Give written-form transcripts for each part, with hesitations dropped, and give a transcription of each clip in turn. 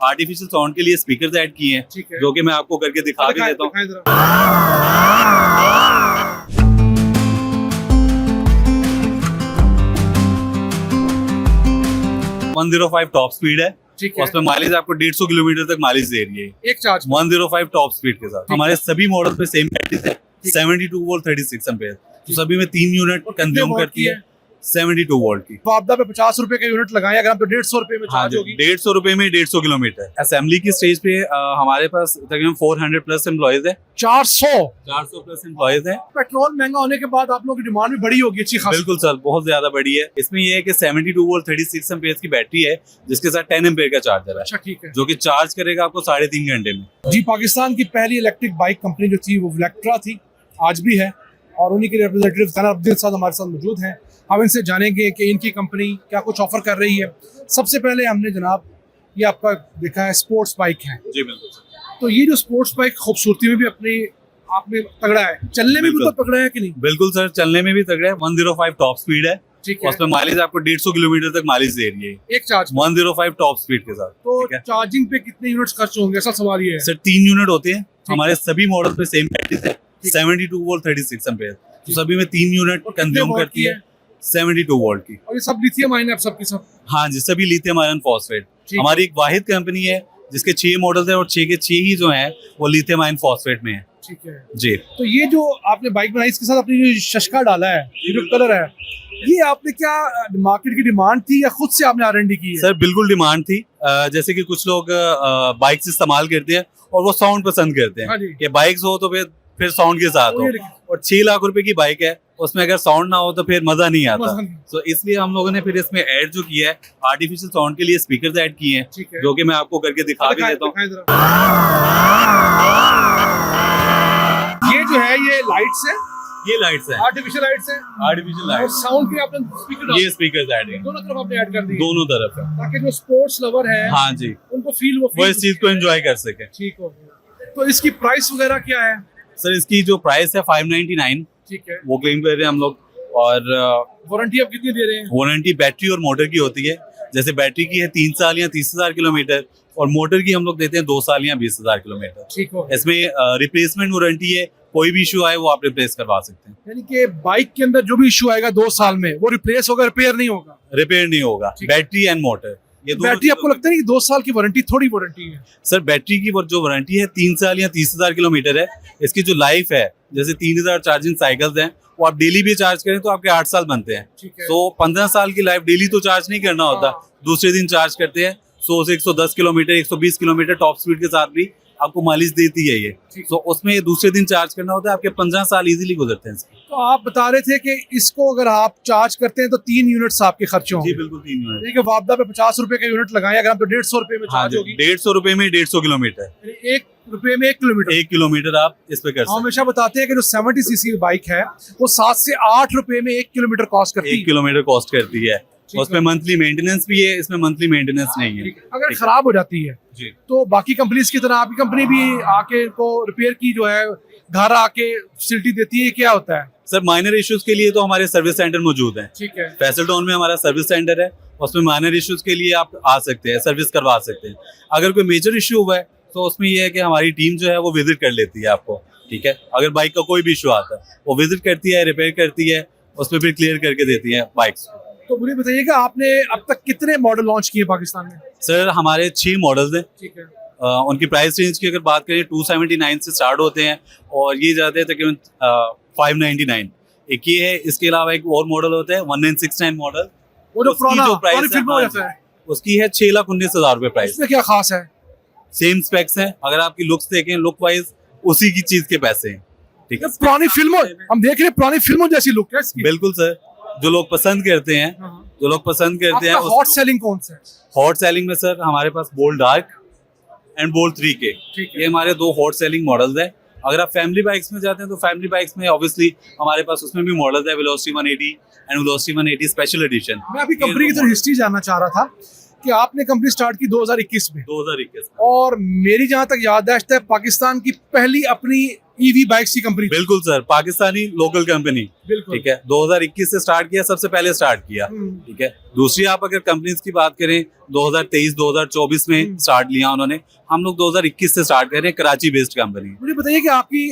Artificial sound के लिए speakers add किए हैं, जो कि मैं आपको करके दिखा भी देता हूँ। 105 टॉप स्पीड है, उसमें माइलेज आपको 150 किलोमीटर तक माइलेज दे रही है एक चार्ज। 105 टॉप स्पीड के साथ। हमारे सभी मॉडल पे सेम बैटरीज है, 72 वोल्ट 36 एम्पीयर, तो सभी में 3 यूनिट कंज्यूम करती है 72 वोल्ट की। तो आपदा पे 50 रुपए का यूनिट लगाएं अगर हम, तो 150 रुपए में चार्ज होगी। 150 रुपए में 150 किलोमीटर। असेंबली की स्टेज पे हमारे पास तकरीबन 400 प्लस एम्प्लॉइज है। 400 प्लस एम्प्लॉइज है। पेट्रोल महंगा होने के बाद आप लोगों की डिमांड भी बड़ी होगी अच्छी खासी। बिल्कुल सर, बहुत ज्यादा बड़ी है। इसमें ये है कि 72 वोल्ट 36 एम्पीयर की बैटरी है, जिसके साथ 10 एम्पीयर का चार्जर है। अच्छा, ठीक है। जो कि चार्ज करेगा आपको 3.5 घंटे में। जी, पाकिस्तान की पहली इलेक्ट्रिक बाइक कंपनी जो थी वो वलेक्ट्रा थी, आज भी है, और उन्हीं के रिप्रेजेंटेटिव ज़ैनब अब्दुल साहब हमारे साथ मौजूद हैं। हम इनसे जानेंगे कि इनकी कंपनी क्या कुछ ऑफर कर रही है। सबसे पहले हमने जनाब ये आपका देखा है स्पोर्ट्स बाइक है। जी बिल्कुल सर। तो ये जो स्पोर्ट्स बाइक खूबसूरती में भी अपने आप में तगड़ा है, चलने में भी तो तगड़ा है कि नहीं? बिल्कुल सर, चलने में भी तगड़ा है। 105 टॉप स्पीड है, ठीक है। उसमें माइलेज आपको 150 किलोमीटर तक माइलेज दे रही है एक चार्ज। 105 टॉप स्पीड के साथ। तो चार्जिंग पे कितने यूनिट्स खर्च होंगे, ऐसा सवाल ये है सर। 3 यूनिट होते हैं हमारे सभी मॉडल पे, सेम बैटरीज है, 72 वोल्ट 36 एम्पीयर, तो सभी में 3 यूनिट कंज्यूम करती है 72 वोल्ट की। और ये सब लिथियम आयन है सबकी सब? हाँ जी, सभी लिथियम आयरन फॉस्फेट। हमारी एक वाहिद कंपनी है जिसके 6 मॉडल्स हैं, और 6 के 6 ही जो हैं वो लिथियम आयन फॉस्फेट में है। ठीक है जी। तो ये जो आपने बाइक बनाई, इसके साथ अपनी जो शशका डाला है, ये जो कलर है, ये आपने क्या मार्केट की डिमांड थी या खुद से आपने R&D की है? सर बिल्कुल डिमांड थी। जैसे कि कुछ लोग बाइक्स इस्तेमाल करते हैं और वो साउंड पसंद करते हैं कि बाइक्स हो तो फिर साउंड के साथ हो, और 6 लाख रुपए की बाइक है, उसमें अगर साउंड ना हो तो फिर मजा नहीं आता। तो इसलिए हम लोगों ने फिर इसमें ऐड जो किया है, आर्टिफिशियल साउंड के लिए स्पीकर्स ऐड किए हैं, जो कि मैं आपको करके दिखा भी देता हूँ। ये जो है ये लाइट्स है, ये लाइट्स है, आर्टिफिशियल लाइट्स है, आर्टिफिशियल लाइट। और साउंड के आपने स्पीकर, ये स्पीकर्स ऐड है, दोनों तरफ आपने ऐड कर दिए, दोनों तरफ है, ताकि जो स्पोर्ट्स लवर है, हाँ जी, उनको फील वो इस चीज को एंजॉय कर सके। ठीक हो गया। तो इसकी प्राइस वगैरह क्या है? सर इसकी जो प्राइस है 599, ठीक है, वो क्लेम कर रहे हैं हम लोग। और वारंटी आप कितनी दे रहे हैं? वारंटी बैटरी और मोटर की होती है। जैसे बैटरी की है 3 साल या 30,000 किलोमीटर, और मोटर की हम लोग देते हैं 2 साल या 20,000 किलोमीटर। ठीक हो। इसमें रिप्लेसमेंट वारंटी है, कोई भी इशू आए वो आप रिप्लेस करवा सकते हैं। यानी कि बाइक के अंदर जो भी इशू आएगा 2 साल में, वो रिप्लेस होगा, रिपेयर नहीं होगा? रिपेयर नहीं होगा। बैटरी एंड मोटर, ये बैटरी आपको लगता है कि 2 साल की वारंटी थोड़ी वारंटी है? सर बैटरी की जो वारंटी है 3 साल या 30,000 किलोमीटर है। इसकी जो लाइफ है, जैसे 3000 चार्जिंग साइकिल्स हैं, वो आप डेली भी चार्ज करें तो आपके 8 साल बनते हैं। तो 15 साल की लाइफ डेली तो चार्ज नहीं करना होता, दूसरे दिन चार्ज करते हैं। 100 से 110 किलोमीटर 120 किलोमीटर टॉप स्पीड के साथ भी आपको माइलेज देती है ये। तो उसमें दूसरे दिन चार्ज करना होता है, आपके 15 साल इजीली गुजरते हैं। तो आप बता रहे थे कि इसको अगर आप चार्ज करते हैं तो 3 यूनिट्स आपके खर्चे होंगे? जी बिल्कुल 3 यूनिट। ठीक है, वापदा पे 50 रुपए का यूनिट लगाएं अगर हम, तो 150 रुपए में चार्ज होगी। 150 रुपए में 150 किलोमीटर, 1 रुपए में 1 किलोमीटर। 1 किलोमीटर आप इस पे कर सकते हैं। हमेशा बताते हैं कि जो 70 सीसी बाइक है वो 7 से 8 रुपए में 1 किलोमीटर कॉस्ट करती है। 1 किलोमीटर कॉस्ट करती है, उसमें मंथली मेंटेनेंस भी है, इसमें मंथली मेंटेनेंस नहीं है। अगर खराब हो जाती है जी, तो बाकी कंपनीज की तरह आपकी कंपनी भी आके को रिपेयर की जो है घर आके फैसिलिटी देती है, क्या होता है? सर माइनर इश्यूज के लिए तो हमारे सर्विस सेंटर मौजूद हैं। ठीक है। फैसल टाउन में हमारा सर्विस सेंटर है, उसमें माइनर इश्यूज के लिए आप आ सकते हैं, सर्विस करवा सकते हैं। अगर कोई मेजर इश्यू हुआ है तो उसमें यह है कि हमारी टीम जो है वो विजिट कर लेती है आपको। ठीक है, अगर बाइक का कोई भी इशू आता है वो विजिट करती है, रिपेयर करती है, उसमें फिर क्लियर करके देती है बाइक्स को। तो मुझे बताइएगा आपने अब तक कितने मॉडल लॉन्च किए पाकिस्तान में? सर हमारे 6 मॉडल्स हैं। ठीक है। उनकी प्राइस रेंज की अगर बात करें 279 से स्टार्ट होते हैं, और ये जाते हैं तकरीबन 599। एक ये है, इसके अलावा एक और मॉडल होता है 1969 मॉडल, वो जो उसकी जो प्राइस है उसकी है 6,19,000 रुपए प्राइस। इसमें क्या खास है? सेम स्पेक्स हैं, अगर आपकी लुक्स देखें, लुक वाइज उसी की चीज के पैसे हैं। ठीक है, पुरानी फिल्मों, हम देख रहे हैं पुरानी फिल्मों जैसी लुक है इसकी। बिल्कुल सर, जो लोग पसंद करते हैं, जो लोग पसंद करते हैं। हॉट सेलिंग कौन सा है? हॉट सेलिंग में सर हमारे पास bold dark and bold 3K, ये हमारे 2 हॉट सेलिंग मॉडल्स हैं। अगर आप फैमिली बाइक्स में जाते हैं तो फैमिली बाइक्स में ऑब्वियसली हमारे पास उसमें भी मॉडल्स है, velocity 180 and velocity 180 special edition. मैं अभी कंपनी की तो हिस्ट्री जानना चाह रहा था कि आपने कंपनी स्टार्ट की 2021 में। 2021 और मेरी जहां तक याददाश्त है, पाकिस्तान की पहली अपनी ईवी बाइक्स की कंपनी। बिल्कुल सर, पाकिस्तानी लोकल कंपनी। बिल्कुल। ठीक है, 2021 से स्टार्ट किया, सबसे पहले स्टार्ट किया। ठीक है, दूसरी आप अगर कंपनीज की बात करें 2023 2024 में स्टार्ट लिया उन्होंने, हम लोग 2021 से स्टार्ट कर रहे हैं, कराची बेस्ड कंपनी। मुझे बताइए कि आपकी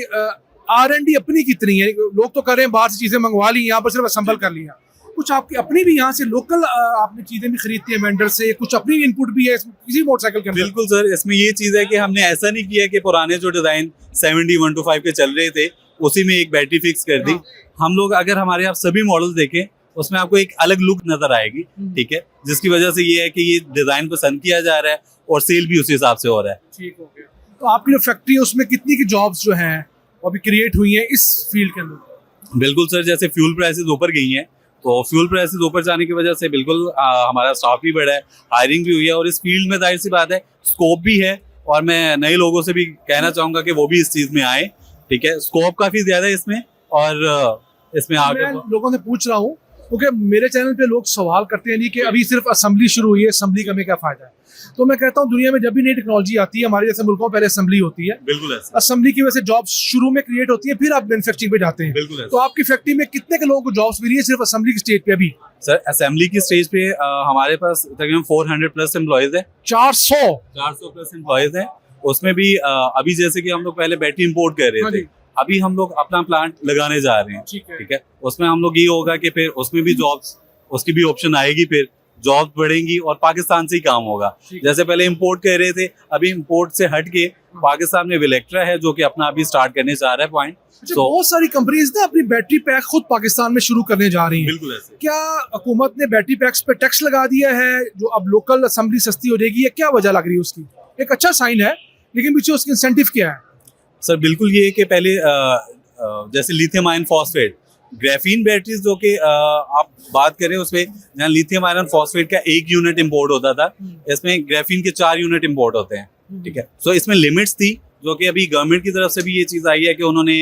R&D अपनी कितनी है? लोग तो कर रहे हैं बाहर से चीजें मंगवा ली, यहाँ पर सिर्फ असेंबल कर लिया। कुछ आपकी अपनी भी यहाँ से लोकल आपने चीजें भी खरीदती है वेंडर से, कुछ अपनी इनपुट भी है किसी मोटरसाइकिल के अंदर? बिल्कुल सर, इसमें ये चीज है कि हमने ऐसा नहीं किया कि पुराने जो डिजाइन 70-125 के चल रहे थे उसी में एक बैटरी फिक्स कर दी। हम लोग अगर हमारे यहाँ सभी मॉडल देखें उसमें आपको एक अलग लुक नजर आएगी। ठीक है, जिसकी वजह से ये है कि ये डिजाइन पसंद किया जा रहा है और सेल भी उसी हिसाब से हो रहा है। ठीक हो गया। तो आपकी जो फैक्ट्री है उसमें कितनी की जॉब्स जो हैं वो अभी क्रिएट हुई हैं इस फील्ड के अंदर? बिल्कुल सर, जैसे फ्यूल प्राइसेस ऊपर गई हैं तो फ्यूल प्राइसेस ऊपर जाने की वजह से बिल्कुल हमारा स्टाफ भी बढ़ा है, हायरिंग भी हुई है और इस फील्ड में जाहिर सी बात है स्कोप भी है और मैं नए लोगों से भी कहना चाहूंगा कि वो भी इस चीज में आए। ठीक है, स्कोप काफी ज्यादा है इसमें और इसमें आगे लोगों से पूछ रहा हूँ क्योंकि मेरे चैनल पे लोग सवाल करते हैं नहीं कि अभी सिर्फ असेंबली शुरू हुई है, असेंबली का हमें क्या फायदा है? तो मैं कहता हूँ दुनिया में जब भी नई टेक्नोलॉजी आती है, हमारे जैसे मुल्कों में पहले असेंबली होती है, बिल्कुल ऐसा। असेंबली की वजह से जॉब्स शुरू में क्रिएट होती है, फिर आप मैन्युफैक्चरिंग पे जाते हैं। बिल्कुल ऐसा। तो आपकी फैक्ट्री में कितने के लोगों को जॉब्स मिली है सिर्फ असेंबली की स्टेज पे अभी? सर असेंबली की स्टेज पे हमारे पास तकरीबन 400 प्लस एम्प्लॉयज है। 400 प्लस एम्प्लॉयज है। उसमें भी अभी जैसे कि हम लोग पहले बैटरी इंपोर्ट कर रहे थे, अभी हम लोग अपना प्लांट लगाने जा रहे हैं। ठीक है, उसमें हम लोग ये होगा कि फिर उसमें भी जॉब्स, उसकी भी ऑप्शन आएगी, फिर जॉब्स बढ़ेंगी और पाकिस्तान से ही काम होगा। जैसे पहले इंपोर्ट कर रहे थे, अभी इंपोर्ट से हट के पाकिस्तान में विलेक्ट्रा है जो कि अपना अभी स्टार्ट करने जा रहा है पॉइंट। बहुत सारी कंपनीज ना अपनी बैटरी पैक खुद पाकिस्तान में शुरू करने जा रही हैं। बिल्कुल ऐसे। क्या हुकूमत ने बैटरी पैक्स पे टैक्स लगा दिया है जो अब लोकल असेंबली सस्ती हो जाएगी, या क्या वजह लग रही है उसकी? एक अच्छा साइन है लेकिन पीछे उसकी इंसेंटिव क्या है? सर बिल्कुल ये है कि पहले जैसे lithium ion phosphate graphene batteries जो कि आप बात करें उसमें जहाँ लिथियम आयरन फॉस्फेट का 1 यूनिट इंपोर्ट होता था, इसमें ग्राफीन के 4 यूनिट इंपोर्ट होते हैं। ठीक है, सो इसमें लिमिट्स थी जो कि अभी गवर्नमेंट की तरफ से भी ये चीज आई है कि उन्होंने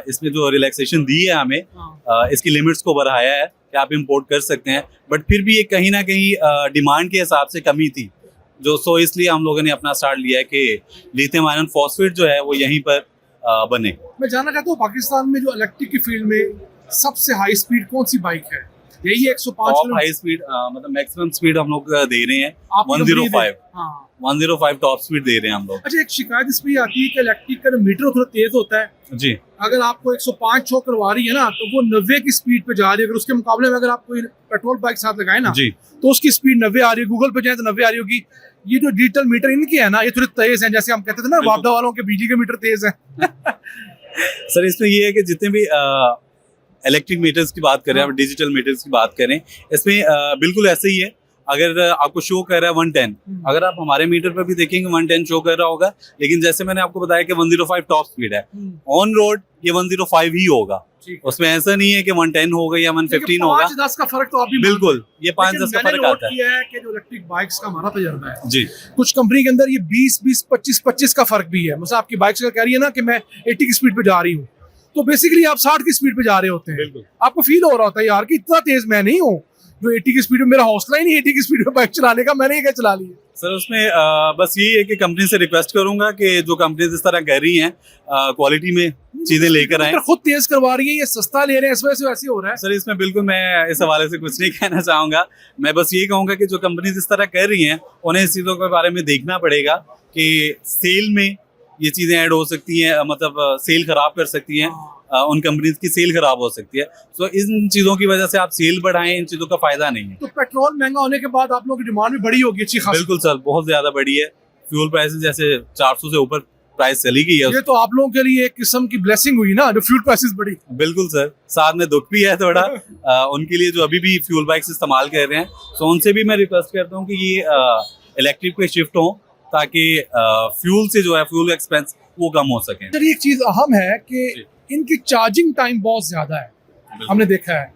इसमें जो रिलैक्सेशन दी है हमें, इसकी लिमिट्स को बढ़ाया है कि आप इंपोर्ट कर सकते हैं, बट फिर भी ये कहीं ना कहीं डिमांड के हिसाब से कमी थी जो, सो इसलिए हम लोगों ने अपना स्टार्ट लिया है कि लिथियम आयरन फॉस्फेट जो है वो यहीं पर बने। मैं जानना चाहता हूँ पाकिस्तान में जो इलेक्ट्रिक की फील्ड में सबसे हाई स्पीड कौन सी बाइक है? यही है 105 हाई स्पीड, मतलब मैक्सिमम स्पीड हम लोग दे रहे हैं आपकी कंपनी 105। हाँ। 105 टॉप स्पीड दे रहे हैं हम लोग। अच्छा, एक शिकायत इस पे आती है कि इलेक्ट्रिक का मीटर थोड़ा तेज होता है जी। अगर आपको 105 शो करवा रही है ना तो वो 90 की स्पीड पे जा रही है। अगर उसके मुकाबले में अगर आप कोई पेट्रोल बाइक साथ लगाए ना जी, तो उसकी स्पीड 90 आ रही है, गूगल पे जाए तो 90 आ रही होगी। ये जो डिजिटल मीटर इनके है ना ये थोड़े तेज हैं, जैसे हम कहते थे ना वापदा वालों के बिजली के मीटर तेज हैं। सर इसमें ये है कि जितने भी इलेक्ट्रिक मीटर्स की बात करें, आप डिजिटल मीटर्स की बात करें, इसमें बिल्कुल ऐसे ही है। अगर आपको शो कर रहा है 110, अगर आप हमारे मीटर पर भी देखेंगे 110 शो कर रहा होगा, लेकिन जैसे मैंने आपको बताया कि 105 टॉप स्पीड है, ऑन रोड ये 105 ही होगा। उसमें ऐसा नहीं है कि 110 होगा या 115 होगा। 5-10 का फर्क तो आप भी बिल्कुल, ये 5-10 का फर्क आता है कि जो इलेक्ट्रिक बाइक्स का हमारा तजुर्बा है जी, कुछ कंपनी के अंदर ये 20-20, 25-25 का फर्क भी है। मतलब आपकी बाइक कह रही है ना कि मैं 80 की स्पीड पे जा रही हूँ, तो बेसिकली आप 60 की स्पीड पे जा रहे होते हैं। आपको फील हो रहा होता है यार कि इतना तेज मैं नहीं हूँ, जो 80 की स्पीड में, मेरा हौसला ही नहीं 80 की स्पीड में बाइक चलाने का, मैंने क्या चला ली है। सर उसमें बस यही है कि कंपनी से रिक्वेस्ट करूंगा कि जो कंपनीज इस तरह कर रही हैं क्वालिटी में चीजें लेकर आए। खुद तेज करवा रही है, ये सस्ता ले रहे हैं, इस वजह से वैसे हो रहा है। सर इसमें बिल्कुल मैं इस हवाले से कुछ नहीं कहना चाहूंगा। मैं बस यही कहूंगा कि जो कंपनीज इस तरह कर रही हैं उन्हें इस चीजों के बारे में देखना पड़ेगा कि सेल में ये चीजें ऐड हो सकती हैं, मतलब सेल खराब कर सकती हैं, उन कंपनीज की सेल खराब हो सकती है। तो इन चीजों की वजह से आप सेल बढ़ाएं, इन चीजों का फायदा नहीं है। तो पेट्रोल महंगा होने के बाद आप लोगों की डिमांड भी बड़ी होगी अच्छी खासी। बिल्कुल सर, बहुत ज्यादा बड़ी है। फ्यूल प्राइसेस जैसे 400 से ऊपर प्राइस चली गई है। ये तो आप लोगों के लिए एक किस्म की ब्लेसिंग हुई ना, जो फ्यूल प्राइसेस बढ़ी। बिल्कुल सर, साथ में दुख भी है थोड़ा उनके लिए जो अभी भी फ्यूल बाइक्स इस्तेमाल कर रहे हैं। तो उनसे भी मैं रिक्वेस्ट करता हूँ कि ये इलेक्ट्रिक पे शिफ्ट हो ताकि फ्यूल से जो है फ्यूल एक्सपेंस वो कम हो सके। सर एक चीज अहम है कि इनकी चार्जिंग टाइम बहुत ज्यादा है। हमने देखा है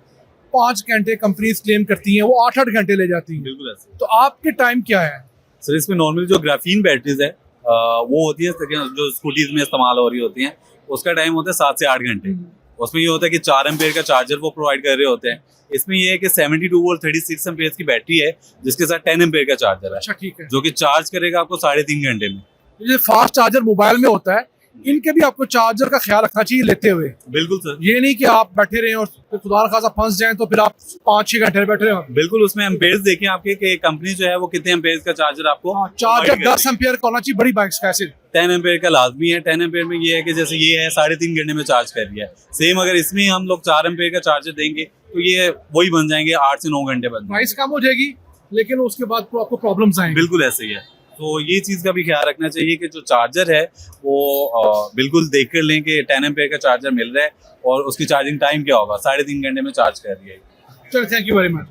5 घंटे कंपनीज क्लेम करती हैं, वो 8-8 घंटे ले जाती हैं। बिल्कुल ऐसे। तो आपके टाइम क्या है? सर इसमें नॉर्मली जो ग्राफीन बैटरीज है वो होती है जो स्कूटीज में इस्तेमाल हो रही होती हैं, उसका टाइम होता है 7 से 8 घंटे। उसमें ये होता है कि 4 एम्पेयर का चार्जर वो प्रोवाइड कर रहे होते हैं। इसमें ये है कि 72 वोल्ट 36 एम्पेयर की बैटरी है जिसके साथ 10 एम्पेयर का चार्जर है। अच्छा ठीक है। जो कि चार्ज करेगा आपको 3.5 घंटे में। ये फास्ट चार्जर मोबाइल में होता है, इनके भी आपको चार्जर का ख्याल रखना चाहिए लेते हुए। बिल्कुल सर। ये नहीं कि आप बैठे रहे और फिर खुदा न खासा फंस जाएं तो फिर आप 5-6 घंटे बैठे रहे। बिल्कुल, उसमें एम्पेयर्स देखें आपके कि कंपनी जो है वो कितने एम्पेयर्स का चार्जर आपको चार्जर provide कर 10 एम्पियर का होना चाहिए बड़ी बाइक्स का। ऐसे 10 एम्पेयर का लाजमी है। 10 एम्पेयर में ये है कि जैसे ये है 3.5 घंटे में चार्ज कर लिया है। सेम अगर इसमें हम लोग 4 एम्पेयर का चार्जर देंगे तो ये वही बन जाएंगे 8 से 9 घंटे बन जाएंगे। प्राइस कम हो जाएगी लेकिन उसके बाद तो आपको प्रॉब्लम्स आएंगे। बिल्कुल ऐसे ही है। तो ये चीज़ का भी ख्याल रखना चाहिए कि जो चार्जर है वो बिल्कुल देख कर लें कि 10 एम्पेयर का चार्जर मिल रहा है और उसकी चार्जिंग टाइम क्या होगा। 3.5 घंटे में चार्ज कर रही है। चलो, थैंक यू वेरी मच।